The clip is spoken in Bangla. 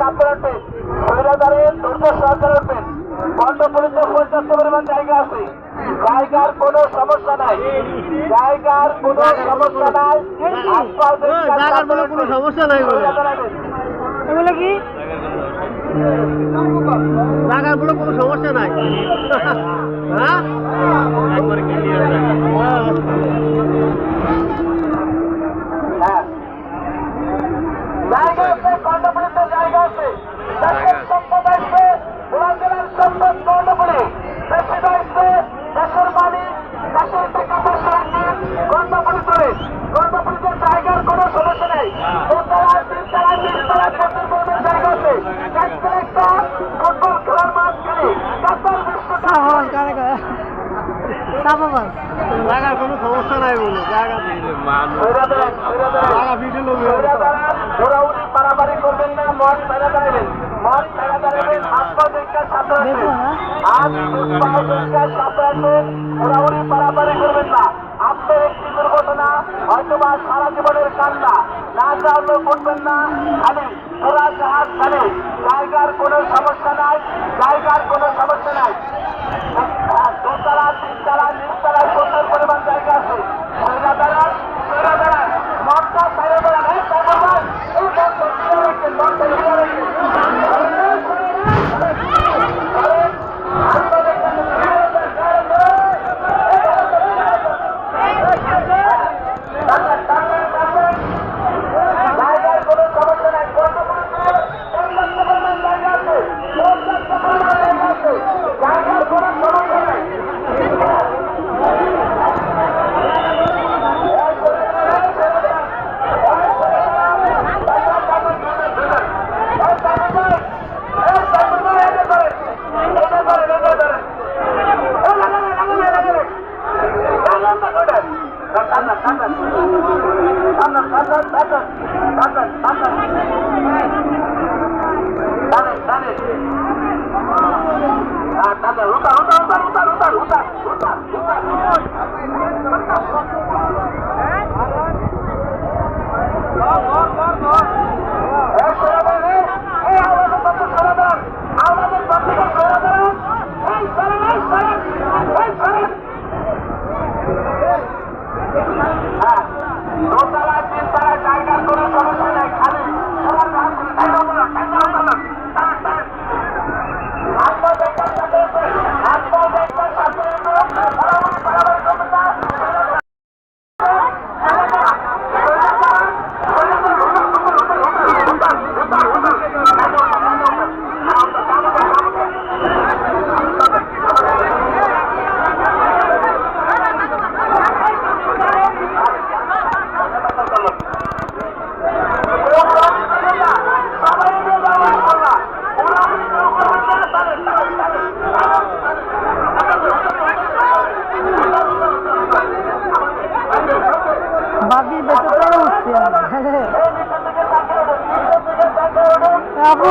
আপনারা উঠবেন, সুবিধাদারের দুর্গ সহকারে উঠবেন। কর্ণপুরীতে পর্যাপ্ত পরিমাণ জায়গা আছে, জায়গার কোনো সমস্যা নাই, জায়গার কোনো সমস্যা নাই, জায়গার কোনো সমস্যা নাই বলে এগুলো কি জায়গার কোনো সমস্যা নাই। হ্যাঁ একবার ক্লিয়ার জায়গা আছে, কর্ণপুরীতে জায়গা আছে, দেশের সম্পদ আসবে, জেলার সম্পদ কর্ণপুরী, দেশের আসবে, দেশের মালিক, দেশের টাকা পয়সা রাখবেন কর্ণপুরী করে। কর্ণপুরীতে জায়গার কোনো সমস্যা নেই, দোতলা তিনতলা নিচতলা প্রচুর পরিমাণ জায়গা আছে। একটা ফুটবল খেলার মাঠ খালি কাতার বিশ্বকাপ জায়গার কোনো সমস্যা নাই বলে জায়গা ঘোরাঘুরি পারাবারি করবেন না, মঠ ফেরা দাঁড়াবেন, মঠ ফেরা দাঁড়াবেন, হাত পা পরীক্ষার সাথে আসবেন, ঘোরাঘুরি পারাবারি করবেন না। আপনার একটি দুর্ঘটনা হয়তোবা সারা জীবনের কান্না, না চাইলেও করবেন না, খালি ঘোড়া জাহাজ খালি, জায়গার কোনো সমস্যা নাই, জায়গার কোনো সমস্যা নাই। দোতলা তিনতলা নিচতলায় প্রচুর পরিমাণ জায়গা আছে। সৈরা দাঁড়ান, মঠটা সাইরা দাঁড়ান, এই মঠটা ফিরে রাখছেন, মঠটা ফিরে রাখছেন। জায়গার কোনো সমস্যা নাই, পর্যাপ্ত পরিমাণ জায়গা আছে, পর্যাপ্ত পরিমাণ জায়গা আছে, জায়গার কোনো সমস্যা নাই। দোতলা তিনতলা জায়গার কোনো সমস্যা নাই, খালি বাকি বেঁচে উঠছে আপু